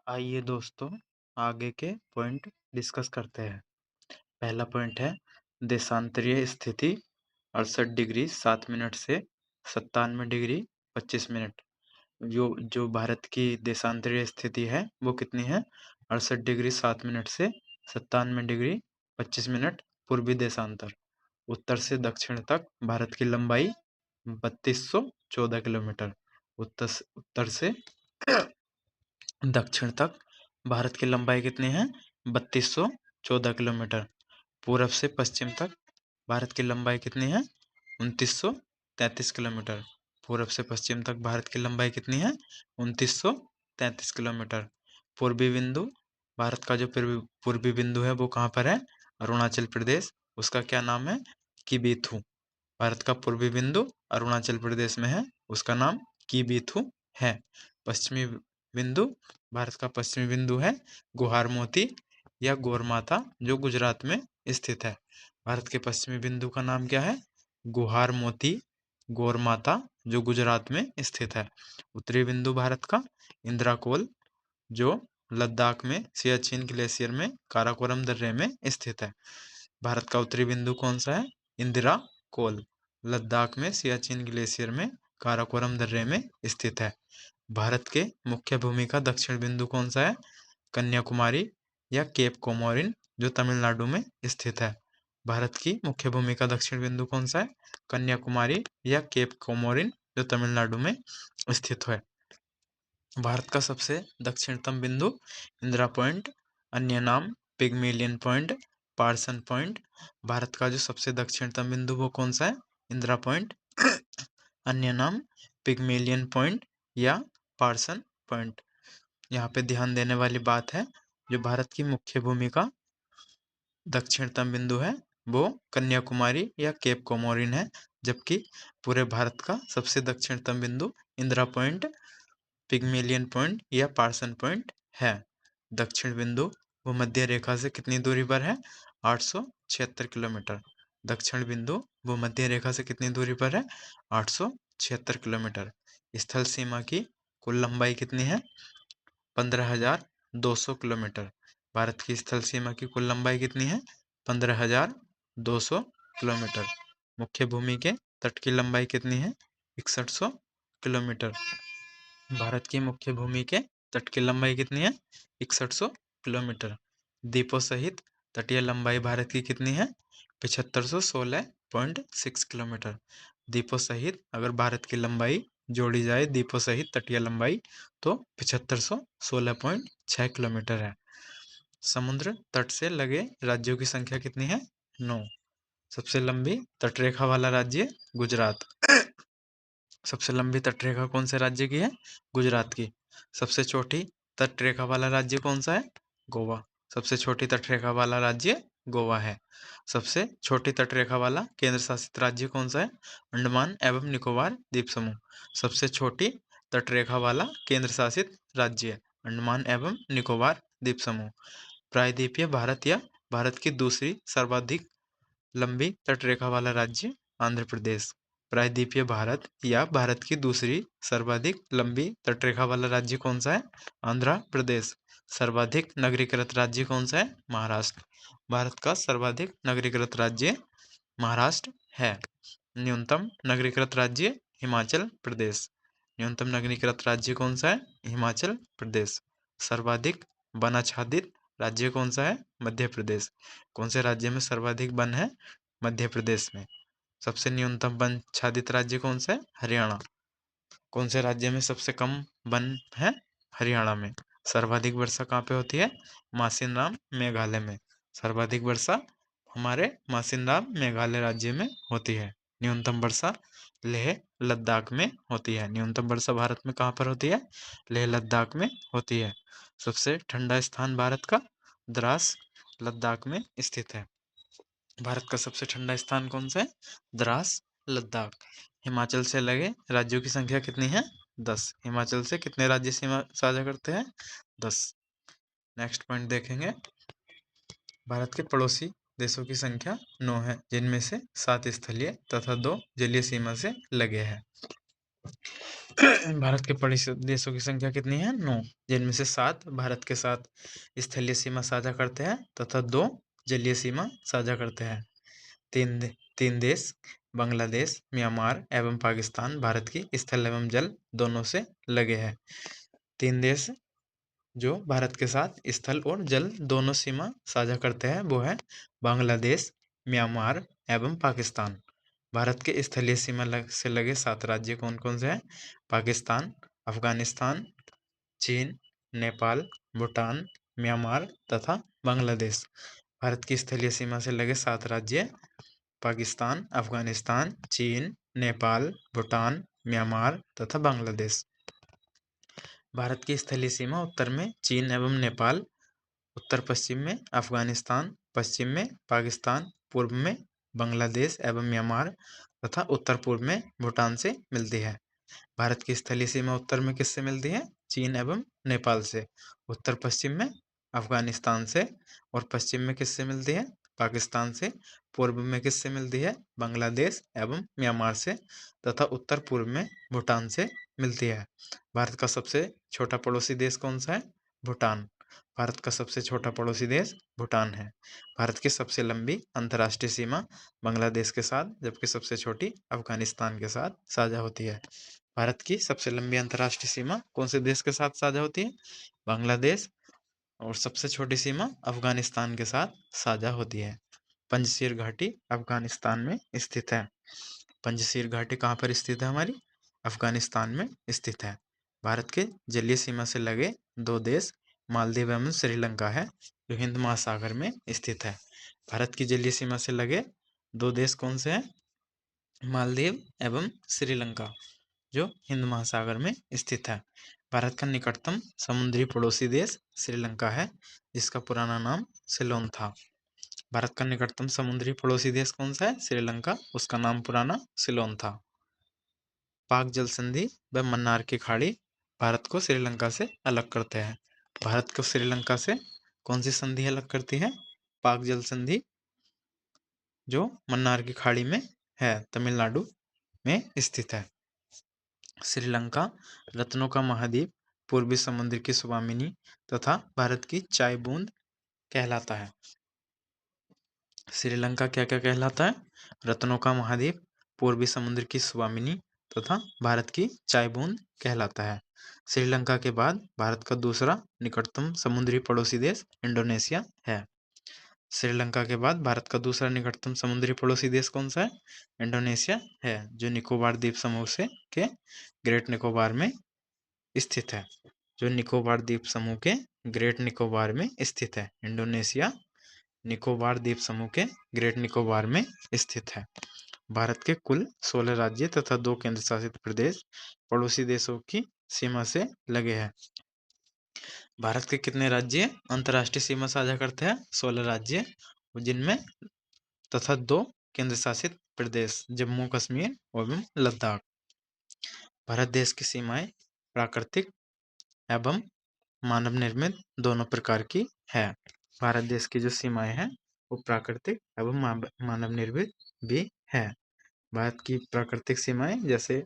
आइए दोस्तों, आगे के पॉइंट डिस्कस करते हैं। पहला पॉइंट है देशांतरीय स्थिति 68 डिग्री 7 मिनट से 97 डिग्री 25 मिनट। जो जो भारत की देशांतरीय स्थिति है वो कितनी है? 68 डिग्री 7 मिनट से 97 डिग्री 25 मिनट पूर्वी देशांतर। उत्तर से दक्षिण तक भारत की लंबाई 3214 किलोमीटर। उत्तर से दक्षिण तक भारत की लंबाई कितनी है? 3214 किलोमीटर। पूरब से पश्चिम तक भारत की लंबाई कितनी है? 2933 किलोमीटर। पूरब से पश्चिम तक भारत की लंबाई कितनी है? 2933 किलोमीटर। पूर्वी बिंदु, भारत का जो पूर्वी बिंदु है वो कहाँ पर है? अरुणाचल प्रदेश। उसका क्या नाम है? किबीथू। भारत का पूर्वी बिंदु अरुणाचल प्रदेश में है, उसका नाम किबीथू है। पश्चिमी बिंदु, भारत का पश्चिमी बिंदु है गुहार मोती या गोरमाता, जो गुजरात में स्थित है। भारत के पश्चिमी बिंदु का नाम क्या है? गुहार मोती गोरमाता, जो गुजरात में स्थित है। उत्तरी बिंदु भारत का इंदिरा कोल, जो लद्दाख में सियाचिन ग्लेशियर में काराकोरम दर्रे में स्थित है। भारत का उत्तरी बिंदु कौन सा है? इंदिरा कोल, लद्दाख में सियाचिन ग्लेशियर में काराकोरम दर्रे में स्थित है। भारत के मुख्य भूमि का दक्षिण बिंदु कौन सा है? कन्याकुमारी या केप कोमोरिन, जो तमिलनाडु में स्थित है। भारत की मुख्य भूमि का दक्षिण बिंदु कौन सा है? कन्याकुमारी या केप कोमोरिन, जो तमिलनाडु में स्थित है। भारत का सबसे दक्षिणतम बिंदु इंदिरा पॉइंट, अन्य नाम Pygmalion point, Parson point. Bharat का जो सबसे दक्षिणतम बिंदु वो कौन सा है? इंदिरा पॉइंट, अन्य नाम पिग्मेलियन पॉइंट या पार्सन पॉइंट। यहाँ पे ध्यान देने वाली बात है, जो भारत की मुख्य भूमि का दक्षिणतम बिंदु है वो कन्याकुमारी या केप कोमोरिन है, जबकि पूरे भारत का सबसे दक्षिणतम बिंदु इंदिरा पॉइंट, पिग्मेलियन पॉइंट या पार्सन पॉइंट है। दक्षिण बिंदु भूमध्य रेखा से कितनी दूरी पर है? 876 किलोमीटर। दक्षिण बिंदु भूमध्य रेखा से कितनी दूरी पर है? 876 किलोमीटर। स्थल सीमा की कुल लंबाई कितनी है? 15,200 किलोमीटर। भारत की स्थल सीमा की कुल लंबाई कितनी है? 15,200 किलोमीटर। मुख्य भूमि के तट की लंबाई कितनी है? 6100 किलोमीटर। भारत की मुख्य भूमि के तट की लंबाई कितनी है? 6100 किलोमीटर। द्वीपों सहित तटीय लंबाई भारत की कितनी है? 7516.6 किलोमीटर। द्वीपों सहित अगर भारत की लंबाई जोड़ी जाए, द्वीपों सहित तटीय लंबाई, तो 7516.6 किलोमीटर है। समुद्र तट से लगे राज्यों की संख्या कितनी है? 9। सबसे लंबी तटरेखा वाला राज्य गुजरात। सबसे लंबी तटरेखा कौन से राज्य की है? गुजरात की। सबसे छोटी तटरेखा वाला राज्य कौन सा है? गोवा। सबसे छोटी तटरेखा वाला राज्य गोवा है। सबसे छोटी तटरेखा वाला केंद्र शासित राज्य कौन सा है? अंडमान एवं निकोबार द्वीप समूह। सबसे छोटी तटरेखा वाला केंद्र शासित राज्य अंडमान एवं निकोबार द्वीप समूह। प्रायद्वीपीय भारत या भारत की दूसरी सर्वाधिक लंबी तटरेखा वाला राज्य आंध्र प्रदेश। प्रायद्वीपीय भारत या भारत की दूसरी सर्वाधिक लंबी तटरेखा वाला राज्य कौन सा है? आंध्र प्रदेश। सर्वाधिक नगरीकृत राज्य कौन सा है? महाराष्ट्र। भारत का सर्वाधिक नगरीकृत राज्य महाराष्ट्र है। न्यूनतम नगरीकृत राज्य हिमाचल प्रदेश। न्यूनतम नगरीकृत राज्य कौन सा है? हिमाचल प्रदेश। सर्वाधिक वनाच्छादित राज्य कौन सा है? मध्य प्रदेश। कौन से राज्य में सर्वाधिक वन है? मध्य प्रदेश में। सबसे न्यूनतम वन छादित राज्य कौन सा है? हरियाणा। कौन से राज्य में सबसे कम वन है? हरियाणा में। सर्वाधिक वर्षा कहाँ पे होती है? मासिनराम मेघालय में। सर्वाधिक वर्षा हमारे मासिनराम मेघालय राज्य में होती है। न्यूनतम वर्षा लेह लद्दाख में होती है। न्यूनतम वर्षा भारत में कहाँ पर होती है? लेह लद्दाख में होती है। सबसे ठंडा स्थान भारत का द्रास लद्दाख में स्थित है। भारत का सबसे ठंडा स्थान कौन सा है? द्रास लद्दाख। हिमाचल से लगे राज्यों की संख्या कितनी है? 10। हिमाचल से कितने राज्य सीमा साझा करते हैं? 10। नेक्स्ट पॉइंट देखेंगे। भारत के पड़ोसी देशों की संख्या 9 है, जिनमें से 7 स्थलीय तथा 2 जलीय सीमा से लगे हैं। भारत के पड़ोसी देशों की संख्या कितनी है? 9, जिनमें से 7 भारत के साथ स्थलीय सीमा साझा करते हैं तथा 2 जलीय सीमा साझा करते हैं। तीन देश बांग्लादेश, म्यांमार एवं पाकिस्तान भारत की स्थल एवं जल दोनों से लगे हैं। 3 देश जो भारत के साथ स्थल और जल दोनों सीमा साझा करते हैं वो है बांग्लादेश, म्यांमार एवं पाकिस्तान। भारत के स्थलीय सीमा से लगे 7 राज्य कौन कौन से हैं? पाकिस्तान, अफगानिस्तान, चीन, नेपाल, भूटान, म्यांमार तथा बांग्लादेश। भारत की स्थलीय सीमा से लगे 7 राज्य पाकिस्तान, अफगानिस्तान, चीन, नेपाल, भूटान, म्यांमार तथा बांग्लादेश। भारत की स्थलीय सीमा उत्तर में चीन एवं नेपाल, उत्तर पश्चिम में अफगानिस्तान, पश्चिम में पाकिस्तान, पूर्व में बांग्लादेश एवं म्यांमार तथा उत्तर पूर्व में भूटान से मिलती है। भारत की स्थलीय सीमा उत्तर में किससे मिलती है? चीन एवं नेपाल से। उत्तर पश्चिम में अफगानिस्तान से और पश्चिम में किससे मिलती है? पाकिस्तान से। पूर्व में किससे मिलती है? बांग्लादेश एवं म्यांमार से तथा उत्तर पूर्व में भूटान से मिलती है। भारत का सबसे छोटा पड़ोसी देश कौन सा है? भूटान। भारत का सबसे छोटा पड़ोसी देश भूटान है। भारत की सबसे लंबी अंतर्राष्ट्रीय सीमा बांग्लादेश के साथ, जबकि सबसे छोटी अफगानिस्तान के साथ साझा होती है। भारत की सबसे लंबी अंतर्राष्ट्रीय सीमा कौन से देश के साथ साझा होती है? बांग्लादेश। और सबसे छोटी सीमा अफगानिस्तान के साथ साझा होती है। पंजशीर घाटी अफगानिस्तान में स्थित है। पंजशीर घाटी कहाँ पर स्थित है? हमारी अफगानिस्तान में स्थित है। भारत के जलीय सीमा से लगे 2 देश मालदीव एवं श्रीलंका है, जो हिंद महासागर में स्थित है। भारत की जलीय सीमा से लगे 2 देश कौन से हैं? मालदीव एवं श्रीलंका, जो हिंद महासागर में स्थित है। भारत का निकटतम समुद्री पड़ोसी देश श्रीलंका है, जिसका पुराना नाम सिलोन था। भारत का निकटतम समुद्री पड़ोसी देश कौन सा है? श्रीलंका, उसका नाम पुराना सिलोन था। पाक जल संधि व मन्नार की खाड़ी भारत को श्रीलंका से अलग करते हैं। भारत को श्रीलंका से कौन सी संधि अलग करती है? पाक जल संधि, जो मन्नार की खाड़ी में है, तमिलनाडु में स्थित है। श्रीलंका रत्नों का महाद्वीप, पूर्वी समुद्र की स्वामिनी तथा भारत की चाय बूंद कहलाता है। श्रीलंका क्या क्या कहलाता है? रत्नों का महाद्वीप, पूर्वी समुद्र की स्वामिनी तथा भारत की चाय बूंद कहलाता है। श्रीलंका के बाद भारत का दूसरा निकटतम समुद्री पड़ोसी देश इंडोनेशिया है। श्रीलंका के बाद भारत का दूसरा निकटतम समुद्री पड़ोसी देश कौन सा है? इंडोनेशिया है, जो निकोबार द्वीप समूह से के ग्रेट निकोबार में स्थित है। जो निकोबार द्वीप समूह के ग्रेट निकोबार में स्थित है। इंडोनेशिया निकोबार द्वीप समूह के ग्रेट निकोबार में स्थित है। भारत के कुल 16 राज्य तथा 2 केंद्र शासित प्रदेश पड़ोसी देशों की सीमा से लगे हैं। भारत के कितने राज्य अंतर्राष्ट्रीय सीमा साझा करते हैं? 16 राज्य, जिनमें तथा 2 केंद्र शासित प्रदेश जम्मू कश्मीर एवं लद्दाख। भारत देश की सीमाएं प्राकृतिक एवं मानव निर्मित दोनों प्रकार की है। भारत देश की जो सीमाएं हैं वो प्राकृतिक एवं मानव निर्मित भी है। भारत की प्राकृतिक सीमाएं जैसे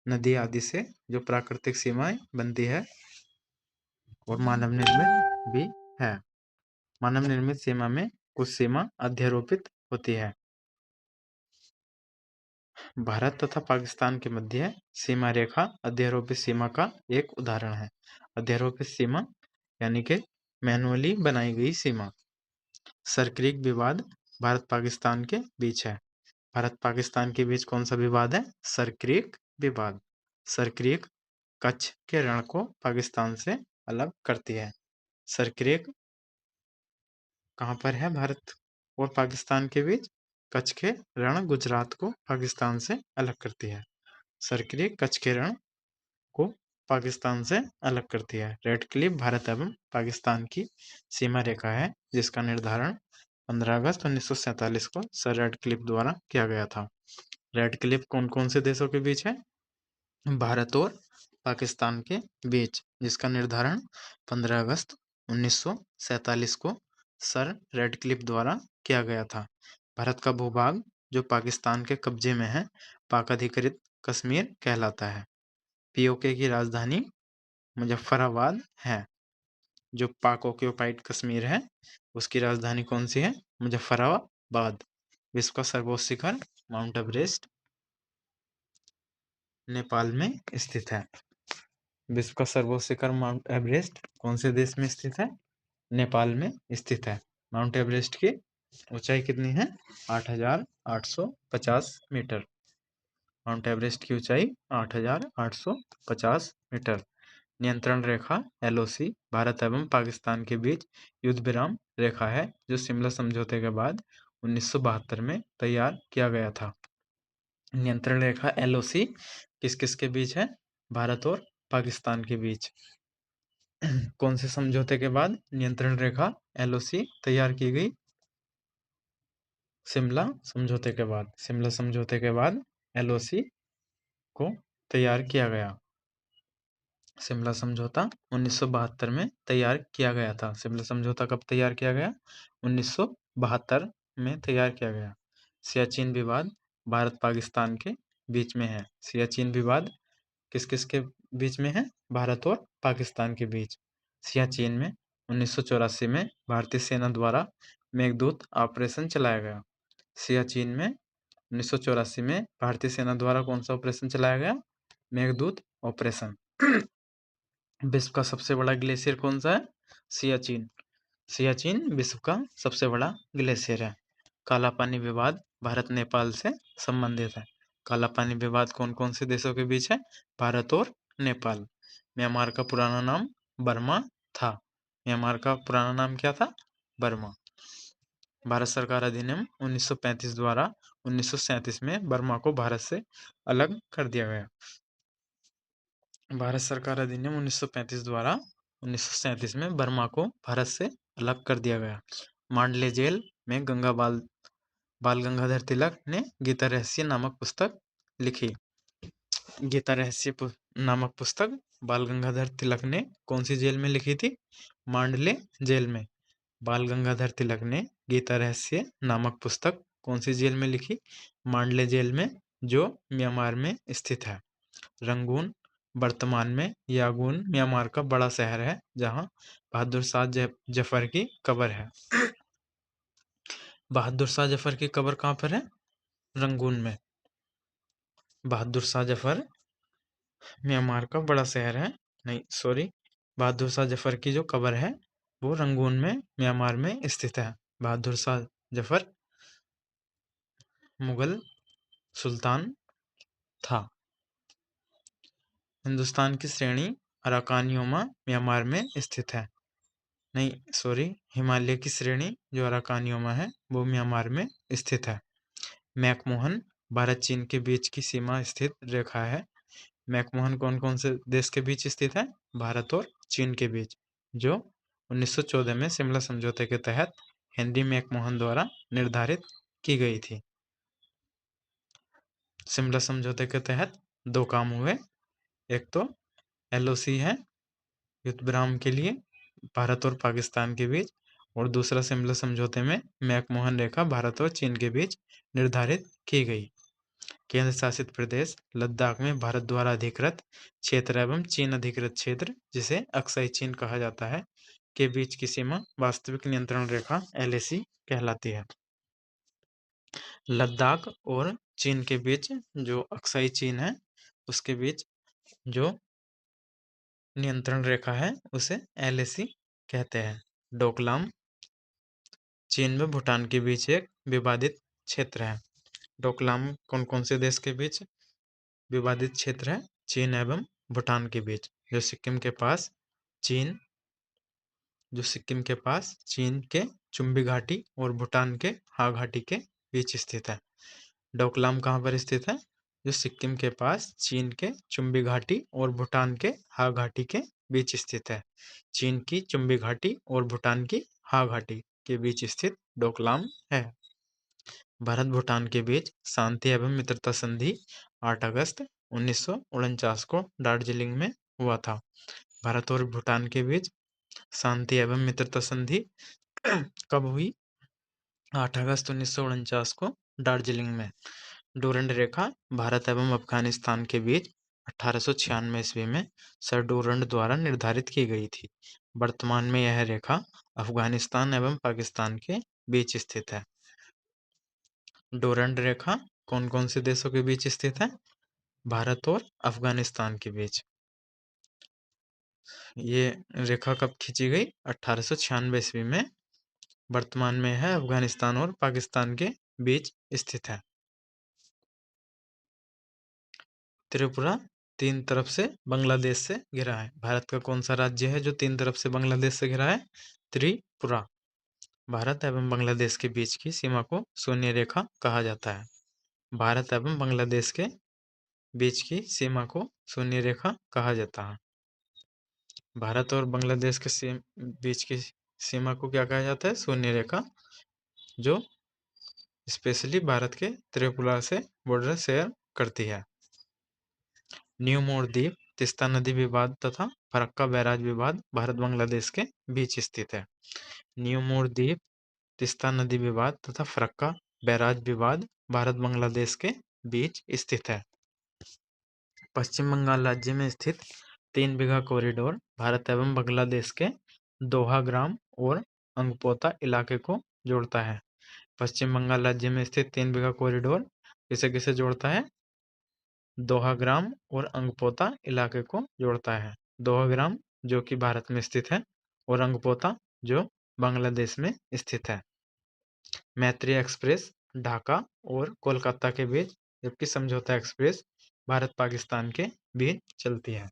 नदी आदि से जो प्राकृतिक सीमाएं बनती है, और मानव निर्मित भी है। मानव निर्मित सीमा में कुछ सीमा अध्यारोपित होती है। भारत तथा पाकिस्तान के मध्य सीमा रेखा अध्यारोपित सीमा का एक उदाहरण है। अध्यारोपित सीमा यानी कि मैनुअली बनाई गई सीमा। सरक्रीक विवाद भारत पाकिस्तान के बीच है। भारत पाकिस्तान के बीच कौन सा विवाद है? सरक्रीक विवाद। सरक्रीक कच्छ के रण को पाकिस्तान से अलग करती है। सरक्रीक कहाँ पर है भारत और पाकिस्तान के बीच? कच्छ के रण गुजरात को पाकिस्तान से अलग करती है। सरक्रीक कच्छ के रण को पाकिस्तान से अलग करती है। रेड क्लिफ भारत एवं पाकिस्तान की सीमा रेखा है, जिसका निर्धारण 15 अगस्त 1947 को सर रेड क्लिफ द्वारा किया गया था। रेड क्लिफ कौन कौन से देशों के बीच है? भारत और पाकिस्तान के बीच, जिसका निर्धारण 15 अगस्त 1947 को सर रेडक्लिफ द्वारा किया गया था। भारत का भूभाग जो पाकिस्तान के कब्जे में है, पाक अधिकृत कश्मीर कहलाता है। पीओके की राजधानी मुजफ्फराबाद है। जो पाक ऑक्यूपाइड कश्मीर है, उसकी राजधानी कौन सी है? मुजफ्फराबाद। विश्व का सर्वोच्च शिखर माउंट एवरेस्ट नेपाल में स्थित है। विश्व का सर्वोच्च शिखर माउंट एवरेस्ट कौन से देश में स्थित है? नेपाल में स्थित है। माउंट एवरेस्ट की ऊंचाई कितनी है? 8,850 मीटर। माउंट एवरेस्ट की ऊंचाई 8,850 मीटर। नियंत्रण रेखा LOC भारत एवं पाकिस्तान के बीच युद्ध विराम रेखा है, जो शिमला समझौते के बाद 1972 में तैयार किया गया था। नियंत्रण रेखा LOC किस किस के बीच है? भारत और पाकिस्तान के बीच। कौन से समझौते के बाद नियंत्रण रेखा LOC तैयार की गई? शिमला समझौते के बाद। शिमला समझौते के बाद LOC को तैयार किया गया। शिमला समझौता 1972 में तैयार किया गया था। शिमला समझौता कब तैयार किया गया? 1972 में तैयार किया गया। सियाचिन विवाद भारत पाकिस्तान के बीच में है। सियाचिन विवाद किस किस के बीच में है? भारत और पाकिस्तान के बीच। सियाचिन में 1984 में भारतीय सेना द्वारा मेघदूत ऑपरेशन चलाया गया। सियाचिन में 1984 में भारतीय सेना द्वारा कौन सा ऑपरेशन चलाया गया? मेघदूत ऑपरेशन। विश्व का सबसे बड़ा ग्लेशियर कौन सा है? सियाचिन। सियाचिन विश्व का सबसे बड़ा ग्लेशियर है। काला पानी विवाद भारत नेपाल से संबंधित है। काला पानी विवाद कौन कौन से देशों के बीच है? भारत और नेपाल। म्यांमार का पुराना नाम बर्मा था। म्यांमार का पुराना नाम क्या था? बर्मा। भारत सरकार अधिनियम 1935 द्वारा 1937 में बर्मा को भारत से अलग कर दिया गया। भारत सरकार अधिनियम 1935 द्वारा 1937 में बर्मा को भारत से अलग कर दिया गया। मांडले जेल में बाल गंगाधर तिलक ने गीता रहस्य नामक पुस्तक लिखी। गीता रहस्य नामक पुस्तक बाल गंगाधर तिलक ने कौन सी जेल में लिखी थी? मांडले जेल में। बाल गंगाधर तिलक ने गीता रहस्य नामक पुस्तक कौन सी जेल में लिखी? मांडले जेल में, जो म्यांमार में स्थित है। रंगून वर्तमान में यांगून म्यांमार का बड़ा शहर है, जहां बहादुर शाह जफर की कब्र है। बहादुर शाह जफर की कब्र कहाँ पर है? रंगून में। बहादुर शाह जफर म्यांमार का बड़ा शहर है, नहीं सॉरी, बहादुर शाह जफर की जो कब्र है वो रंगून में म्यांमार में स्थित है। बहादुर शाह जफर मुगल सुल्तान था। हिंदुस्तान की श्रेणी अराकानियोमा म्यांमार में स्थित है। नहीं सॉरी, हिमालय की श्रेणी जो अराकानियोमा है वो म्यांमार में स्थित है। मैकमोहन भारत चीन के बीच की सीमा स्थित रेखा है। मैकमोहन कौन कौन से देश के बीच स्थित है? भारत और चीन के बीच, जो 1914 में शिमला समझौते के तहत हेनरी मैकमोहन द्वारा निर्धारित की गई थी। शिमला समझौते के तहत दो काम हुए। एक तो LOC है युद्ध विराम के लिए भारत और पाकिस्तान के बीच, और दूसरा शिमला समझौते में मैकमोहन रेखा भारत और चीन के बीच निर्धारित की गई। केंद्र शासित प्रदेश लद्दाख में भारत द्वारा अधिकृत क्षेत्र एवं चीन अधिकृत क्षेत्र, जिसे अक्साई चीन कहा जाता है, के बीच की सीमा वास्तविक नियंत्रण रेखा LAC कहलाती है। लद्दाख और चीन के बीच जो अक्साई चीन है, उसके बीच जो नियंत्रण रेखा है उसे LAC कहते हैं। डोकलाम चीन व भूटान के बीच एक विवादित क्षेत्र है। डोकलाम कौन कौन से देश के बीच विवादित क्षेत्र है? चीन एवं भूटान के बीच, जो सिक्किम के पास चीन के चुम्बी घाटी और भूटान के हा घाटी के बीच स्थित है। डोकलाम कहाँ पर स्थित है? जो सिक्किम के पास चीन के चुम्बी घाटी और भूटान के हा घाटी के बीच स्थित है। चीन की चुम्बी घाटी और भूटान की हा घाटी के बीच स्थित डोकलाम है। भारत भूटान के बीच शांति एवं मित्रता संधि 8 अगस्त 1949 को दार्जिलिंग में हुआ था। भारत और भूटान के बीच शांति एवं मित्रता संधि कब हुई? 8 अगस्त 1949 को दार्जिलिंग में। डूरंड रेखा भारत एवं अफगानिस्तान के बीच 1896 ईस्वी में सर डूरंड द्वारा निर्धारित की गई थी। वर्तमान में यह रेखा अफगानिस्तान एवं पाकिस्तान के बीच स्थित है। डूरंड रेखा कौन कौन से देशों के बीच स्थित है? भारत और अफगानिस्तान के बीच। ये रेखा कब खींची गई? 1896 ईस्वी में। वर्तमान में है अफगानिस्तान और पाकिस्तान के बीच स्थित है। त्रिपुरा तीन तरफ से बांग्लादेश से घिरा है। भारत का कौन सा राज्य है जो तीन तरफ से बांग्लादेश से घिरा है? त्रिपुरा। भारत एवं बांग्लादेश के बीच की सीमा को शून्य रेखा कहा जाता है। भारत एवं बांग्लादेश के बीच की सीमा को शून्य रेखा कहा जाता है। भारत और बांग्लादेश के बीच की सीमा को क्या कहा जाता है? शून्य रेखा, जो स्पेशली भारत के त्रिपुरा से बॉर्डर शेयर करती है। न्यू मोर द्वीप तीस्ता नदी विवाद तथा फरक्का बैराज विवाद भारत बांग्लादेश के बीच स्थित है। न्यू मोर द्वीप तीस्ता नदी विवाद तथा फरक्का बैराज विवाद भारत बांग्लादेश के बीच स्थित है। पश्चिम बंगाल राज्य में स्थित 3 बीघा कॉरिडोर भारत एवं बांग्लादेश के दोहा ग्राम और अंगपोता इलाके को जोड़ता है। पश्चिम बंगाल राज्य में स्थित 3 बीघा कॉरिडोर किसे किसे जोड़ता है? दोहा ग्राम और अंगपोता इलाके को जोड़ता है। दोहा ग्राम जो कि भारत में स्थित है और अंगपोता जो बांग्लादेश में स्थित है। मैत्री एक्सप्रेस ढाका और कोलकाता के बीच, जबकि समझौता एक्सप्रेस भारत पाकिस्तान के बीच चलती है।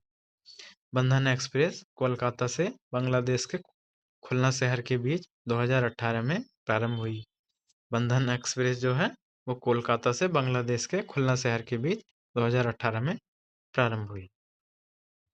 बंधन एक्सप्रेस कोलकाता से बांग्लादेश के खुलना शहर के बीच 2018 में प्रारंभ हुई। बंधन एक्सप्रेस जो है वो कोलकाता से बांग्लादेश के खुलना शहर के बीच 2018 में प्रारंभ हुई।